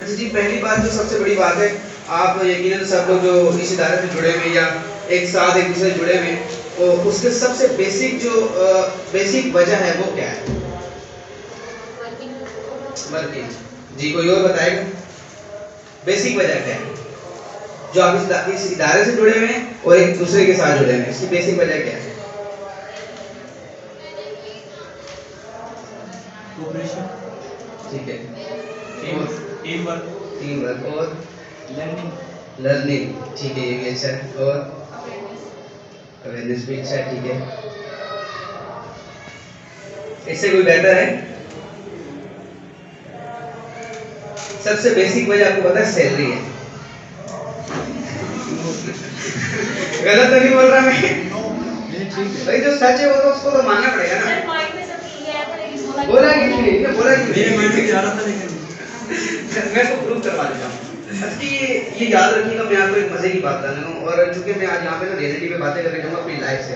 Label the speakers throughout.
Speaker 1: अच्छा जी, पहली बात जो सबसे बड़ी बात है, आप यकीनन सब लोग जो इस इदारे से जुड़े हुए हैं या एक साथ एक दूसरे से जुड़े हुए हैं, तो उसके सबसे बेसिक जो बेसिक वजह है वो क्या है? वर्किंग। जी, कोई और बताएगा? बेसिक वजह क्या है? जो आप इस इदारे से जुड़े हुए हैं और एक दूसरे के साथ जुड़े हुए हैं, इसकी बेसिक वजह क्या है?
Speaker 2: कोऑपरेशन,
Speaker 1: ठीक है।
Speaker 2: टीम
Speaker 1: और
Speaker 2: टीम वर्क,
Speaker 1: टीम वर्क और
Speaker 2: लर्निंग।
Speaker 1: लर्निंग, ठीक है, ये भी अच्छा है। और अवेयरनेस भी अच्छा है, ठीक है। इससे कोई बेहतर है? सबसे बेसिक वजह आपको पता है सैलरी है। गलत तो नहीं बोल रहा मैं?
Speaker 2: नहीं, ठीक है।
Speaker 1: भाई जो सच है वो तो उसको तो मानना पड़ेगा ना। बोला कि नहीं, बोला कि
Speaker 2: मेरे माइंड में
Speaker 1: नहीं।
Speaker 2: जा रहा था लेकिन
Speaker 1: मैं इसको प्रूव करवा देता हूँ। अच्छा ये याद रखिएगा, मैं आपको एक मजे की बात बता रहा हूँ, और चूंकि मैं आज यहाँ पे ना रियलिटी पे बातें करके जाऊँगा अपनी लाइफ से।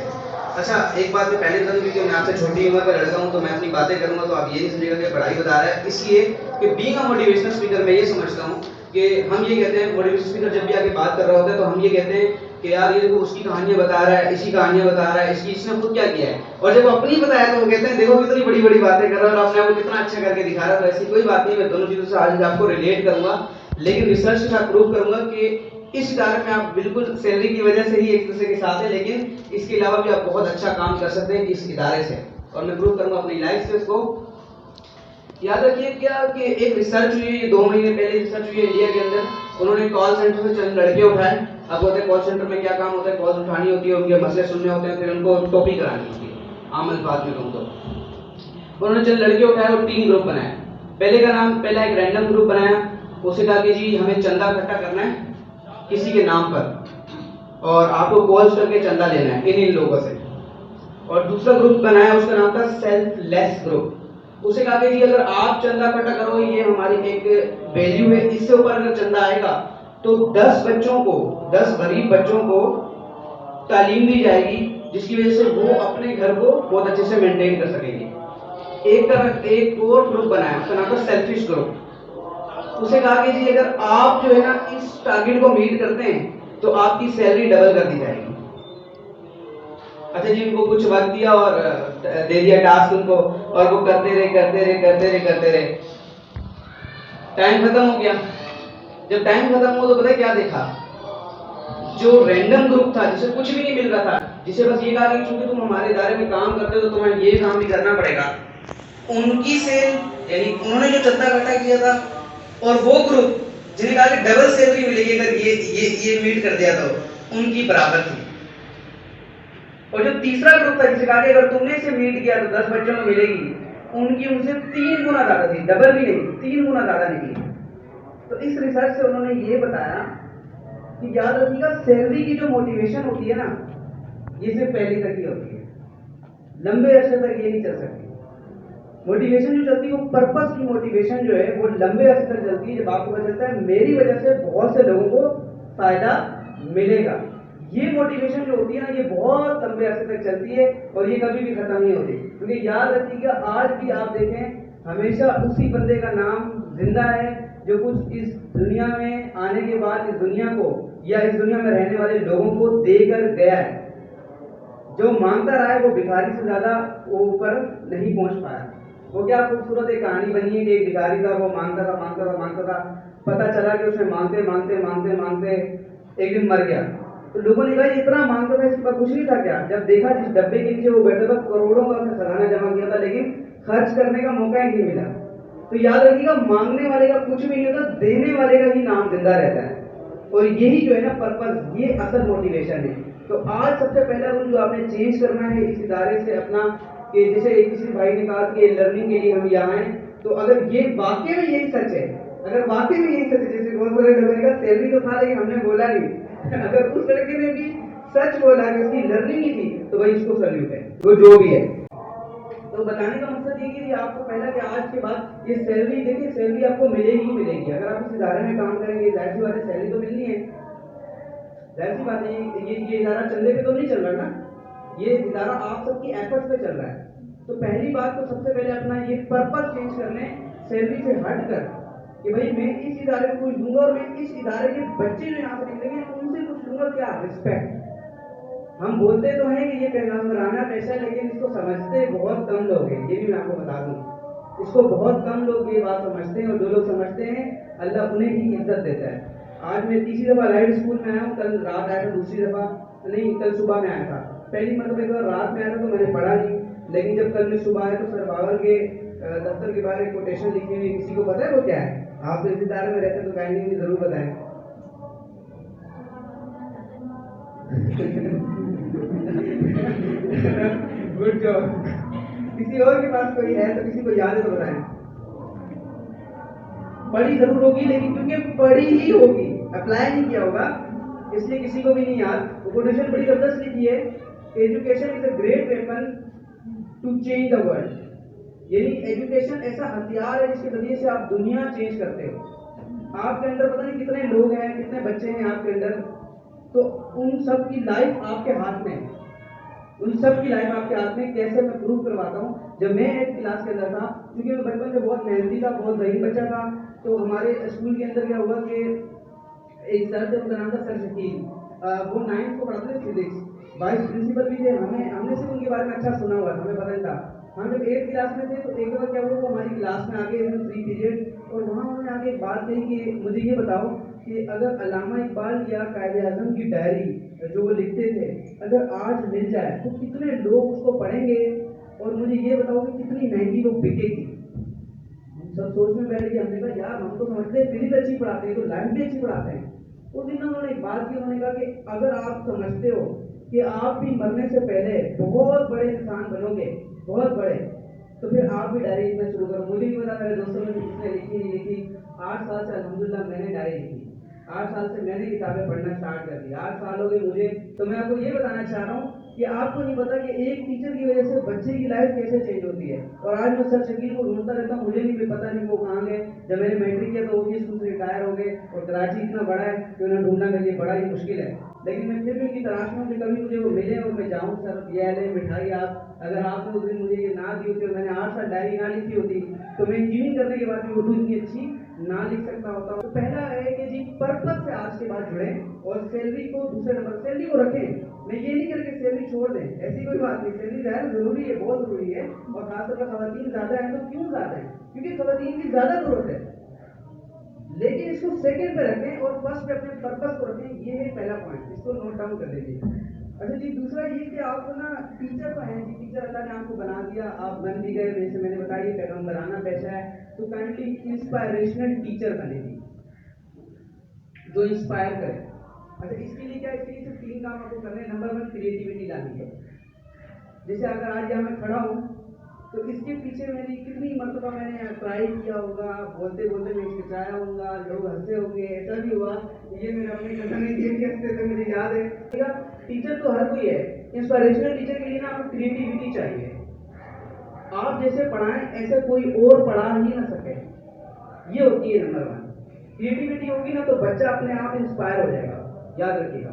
Speaker 1: अच्छा, एक बात मैं पहले बता दूँ, क्योंकि मैं आपसे छोटी उम्र का लड़का हूँ, तो मैं अपनी बातें करूँगा तो आप ये नहीं समझिएगा कि पढ़ाई बता रहा है, इसलिए कि बीइंग अ मोटिवेशनल स्पीकर मैं ये समझता हूँ कि हम ये कहते हैं, मोटिवेशनल स्पीकर जब भी आके बात कर रहा होता है तो हम ये कहते हैं कि यार ये देखो उसकी कहानियां बता रहा है, इसकी कहानियां बता रहा है, इसने खुद क्या किया है, और जब अपनी बताया तो वो कहते हैं देखो कितनी बड़ी बड़ी बातें कर रहा है और अपने आप को कितना अच्छा करके दिखा रहा है। तो ऐसी कोई बात नहीं, मैं दोनों चीजों से आज आपको रिलेट करूंगा, लेकिन रिसर्च के साथ प्रूव करूंगा कि इस इदारे में आप बिल्कुल सैलरी की वजह से ही एक दूसरे के साथ है, लेकिन इसके अलावा भी आप बहुत अच्छा काम कर सकते हैं इस इदारे से, और मैं प्रूव करूंगा अपनी लाइफ से इसको। याद रखिए क्या कि एक रिसर्च हुई है, ये 2 महीने पहले रिसर्च हुई है इंडिया के अंदर। उन्होंने कॉल सेंटर से चंद लड़के उठाए। अब होता है कॉल सेंटर में क्या काम होता है, कॉल उठानी होती है, उनके मसले सुनने होते हैं, फिर उनको टॉपिक करानी होती है, आम अल्फाज में कहूँ तो। उन्होंने चंद लड़के उठाए और 3 ग्रुप बनाए। पहला एक रैंडम ग्रुप बनाया, उसे कहा कि जी हमें चंदा इकट्ठा करना है किसी के नाम पर, और आपको कॉल्स करके चंदा लेना है इन लोगों से। और दूसरा ग्रुप बनाया, उसका नाम था सेल्फलेस ग्रुप। उसे कहा कि जी अगर आप चंदा इकट्ठा करो, ये हमारी एक वैल्यू है, इससे ऊपर अगर चंदा आएगा तो 10 बच्चों को, 10 गरीब बच्चों को तालीम दी जाएगी, जिसकी वजह से वो अपने घर को बहुत अच्छे से मेंटेन कर सकेंगे। एक और ग्रुप बनाया, उसका नाम था सेल्फिश ग्रुप। उसे कहा कि जी अगर आप जो है ना इस टारगेट को मीट करते हैं तो आपकी सैलरी डबल कर दी जाएगी। अच्छा जी, उनको कुछ वर्क दिया और दे दिया टास्क उनको, और वो करते रहे। टाइम खत्म हो गया। जब टाइम खत्म हुआ तो पता है क्या देखा, जो रैंडम ग्रुप था जिसे कुछ भी नहीं मिल रहा था, जिसे बस ये कहा कि चूंकि तुम हमारे इदारे में काम करते हो तो तुम्हें ये काम भी करना पड़ेगा, उनकी सेल, यानी उन्होंने जो चंदा इकट्ठा किया था, और वो ग्रुप जिन्हें कहा कि डबल सैलरी मिलेगी अगर ये मीट कर दिया तो उनकी बराबर थी। और जो तीसरा ग्रुप था जिसे कहा कि अगर तुमने इसे मीट किया तो 10 बच्चों को मिलेगी, उनकी उनसे 3 गुना ज्यादा थी, डबल भी नहीं, 3 गुना ज्यादा निकली। तो इस रिसर्च से उन्होंने ये बताया कि याद रखिएगा, सैलरी की जो मोटिवेशन होती है ना, ये सिर्फ पहली तक ही होती है, लंबे अरसे तक ये नहीं चल सकती। मोटिवेशन जो चलती है वो पर्पस की मोटिवेशन जो है वो लंबे अरसे तक चलती है, जब आपको पता चलता है मेरी वजह से बहुत से लोगों को फायदा मिलेगा। ये मोटिवेशन जो होती है ना, ये बहुत लंबे अरसे तक चलती है और ये कभी भी खत्म नहीं होती। क्योंकि याद रखिएगा, आज भी आप देखें हमेशा उसी बंदे का नाम जिंदा है जो कुछ इस दुनिया में आने के बाद इस दुनिया को या इस दुनिया में रहने वाले लोगों को देकर गया है। जो मांगता रहा है वो भिखारी से ज्यादा वो ऊपर नहीं पहुंच पाया। वो क्या खूबसूरत एक कहानी बनी है कि एक भिखारी था, वो मांगता था, पता चला कि उसने मांगते एक दिन मर गया। तो लोगों ने कहा इतना मांगता था, इसके पास कुछ नहीं था क्या? जब देखा जिस डब्बे के नीचे वो बैठा था, करोड़ों का उसने खजाना जमा किया था, लेकिन खर्च करने का मौका ही नहीं मिला। तो याद रखिएगा, मांगने वाले का कुछ भी नहीं होता, देने वाले का ही नाम जिंदा रहता है। और यही जो है ना पर्पस, ये असल मोटिवेशन है। तो आज सबसे पहला रूल जो आपने चेंज करना है इस इदारे से अपना, कि जैसे किसी भाई ने कहा कि लर्निंग के लिए हम यहाँ हैं, तो अगर ये वाकई में यही सच है, अगर वाकई में यही सच है, जैसे बहुत सारे लोगों ने कहा सैलरी तो था लेकिन हमने बोला नहीं, अगर उस लड़के ने भी सच बोला कि उसकी लर्निंग ही थी, तो भाई इसको सल्यूट है, वो जो भी है। तो बताने का मकसद ये कि आपको पहला कि आज के बाद ये सैलरी, देखिए सैलरी आपको मिलेगी ही मिलेगी। अगर आप इस इदारे में काम करेंगे, जाहिर सी बात है सैलरी तो मिलनी है, जाहिर सी बात है। ये इदारा चंदे पे तो नहीं चल रहा ना, ये इदारा आप सबकी एफर्ट्स पे चल रहा है। तो पहली बात तो सबसे पहले अपना ये पर्पस चेंज कर लें, सैलरी से हट कर कि भाई मैं इस इदारे को कुछ दूंगा और मैं इस इदारे के बच्चे जो यहाँ से निकलेंगे उनसे कुछ दूंगा। क्या रिस्पेक्ट। हम बोलते तो हैं कि ये पैगंबराना पेशा है, लेकिन इसको समझते बहुत कम लोग हैं। ये भी मैं आपको बता दूं, इसको बहुत कम लोग ये बात समझते हैं, और जो लोग समझते हैं अल्लाह उन्हें ही इज्जत देता है। आज मैं तीसरी दफा लाइव स्कूल में आया हूँ, कल रात आया था, दूसरी दफा नहीं कल सुबह में आया था। पहली मतलब एक बार रात में आया था तो मैंने पढ़ा नहीं, लेकिन जब कल मैं सुबह आया तो सर बाबर के दफ्तर के बारे में कोटेशन लिखी हुई, किसी को पता है वो क्या है? आप तो इस इदारे में रहते तो कहेंगे मुझे जरूर बताएं। Good job. किसी और के पास कोई है तो किसी को याद है तो बताएं। पढ़ी जरूर होगी, लेकिन क्योंकि पढ़ी ही होगी, अप्लाई नहीं किया होगा, इसलिए किसी को भी नहीं याद। वो कोटेशन बड़ी जबरदस्त लिखी है, education is a great weapon to change the world. यानी एजुकेशन ऐसा हथियार है जिसके जरिए से आप दुनिया चेंज करते हो। आपके अंदर पता नहीं कितने लोग हैं, कितने बच्चे हैं आपके अंदर, तो उन सब की लाइफ आपके हाथ में है। उन सब की लाइफ आपके हाथ में। कैसे मैं प्रूव करवाता हूँ। जब मैं 8th क्लास के अंदर था, क्योंकि मैं बचपन से बहुत मेहनती था, बहुत जहीन बच्चा था, तो हमारे स्कूल के अंदर क्या हुआ कि एक सर थे, उनका नाम था सर शकील। वो 9th को पढ़ाते थे फिजिक्स, वाइस प्रिंसिपल भी थे। हमने सिर्फ उनके बारे में अच्छा सुना हुआ था, हमें पता नहीं था। हम जब 8th क्लास में थे तो एक बार क्या हुआ, वो हमारी क्लास में आके फ्री पीरियड, और वहाँ उन्होंने आके एक बात कही कि मुझे ये बताओ कि अगर अल्लामा इकबाल या कायदे आजम की डायरी जो वो लिखते थे अगर आज मिल जाए तो कितने लोग उसको पढ़ेंगे, और मुझे ये बताओ कि कितनी महंगी वो बिकेगी। हम सब सोच में बैठ गए। हमने कहा यार हम तो समझते हैं फिजिक्स अच्छी पढ़ाते हैं तो लाइन भी अच्छी पढ़ाते हैं। उस दिन उन्होंने एक बात की, उन्होंने कहा कि अगर आप समझते हो कि आप भी मरने से पहले बहुत बड़े इंसान बनोगे, बहुत बड़े, तो फिर आप भी डायरी लिखना शुरू करो। मुझे नहीं पता मेरे दोस्तों ने किसने लिखी नहीं लिखी। 8 साल से अल्हम्दुलिल्लाह मैंने डायरी लिखी, 8 साल से मैंने किताबें पढ़ना स्टार्ट कर दी। 8 साल हो गए मुझे। तो मैं आपको ये बताना चाह रहा हूँ कि आपको नहीं पता कि एक टीचर की वजह से बच्चे की लाइफ कैसे चेंज होती है। और आज मैं सर शकील को ढूंढता रहता हूँ, मुझे नहीं पता नहीं वो कहाँ गए। जब मैंने मैट्रिक किया तो वो भी स्कूल से रिटायर हो गए, और कराची इतना बड़ा है कि उन्हें ढूंढना मेरे लिए बड़ा ही मुश्किल है। लेकिन मैं फिर भी उनकी तलाश में हूँ कि कभी मुझे वो मिले और मैं जाऊँ, सर ये ले मिठाई आप, अगर आपने उस दिन मुझे ये ना दी होती और मैंने 8 साल डायरी ना लिखी होती तो मैं इंजीनियरिंग करने के बाद भी उर्दू इतनी अच्छी ना लिख सकता होता। तो पहला है कि जी पर्पस से आज के बाद जुड़े, और सैलरी को दूसरे नंबर, सैलरी को रखें। मैं ये नहीं करके सैलरी छोड़ दें, ऐसी कोई बात नहीं। सैलरी जरूरी है, बहुत जरूरी है, और खासतौर पर खवातीन ज्यादा है तो क्यों ज्यादा है? क्योंकि खवातीन की ज्यादा जरूरत है। लेकिन इसको सेकंड पे रखें और फर्स्ट पे अपने पर्पस को रखें। ये है पहला पॉइंट, इसको नोट डाउन कर लीजिए। अच्छा जी, दूसरा ये कि आपको ना टीचर तो है जी, टीचर अल्लाह ने आपको बना दिया, आप बन भी गए, जैसे मैंने बताया ये पैगंबराना पेशा है, तो काइंडली इंस्पायरेशनल टीचर बनेगी जो इंस्पायर करे। अच्छा इसके लिए क्या, इसके लिए सिर्फ 3 काम आपको करने हैं। नंबर 1 क्रिएटिविटी लानी है। जैसे अगर आज यहाँ मैं खड़ा हूँ तो इसके पीछे मेरी कितनी मरतबा मैंने ट्राई किया होगा, बोलते बोलते मैं हिचकिचाया होगा, लोग हंसे होंगे, ऐसा भी हुआ। ये मैंने अपने कदम नहीं दिए हंसते थे, मुझे याद है। टीचर तो हर कोई है, इंस्पिरेशनल टीचर के लिए ना आपको क्रिएटिविटी चाहिए। आप जैसे पढ़ाएं ऐसे कोई और पढ़ा ही ना सके, ये होती है नंबर 1। क्रिएटिविटी होगी ना तो बच्चा अपने आप इंस्पायर हो जाएगा, याद रखिएगा।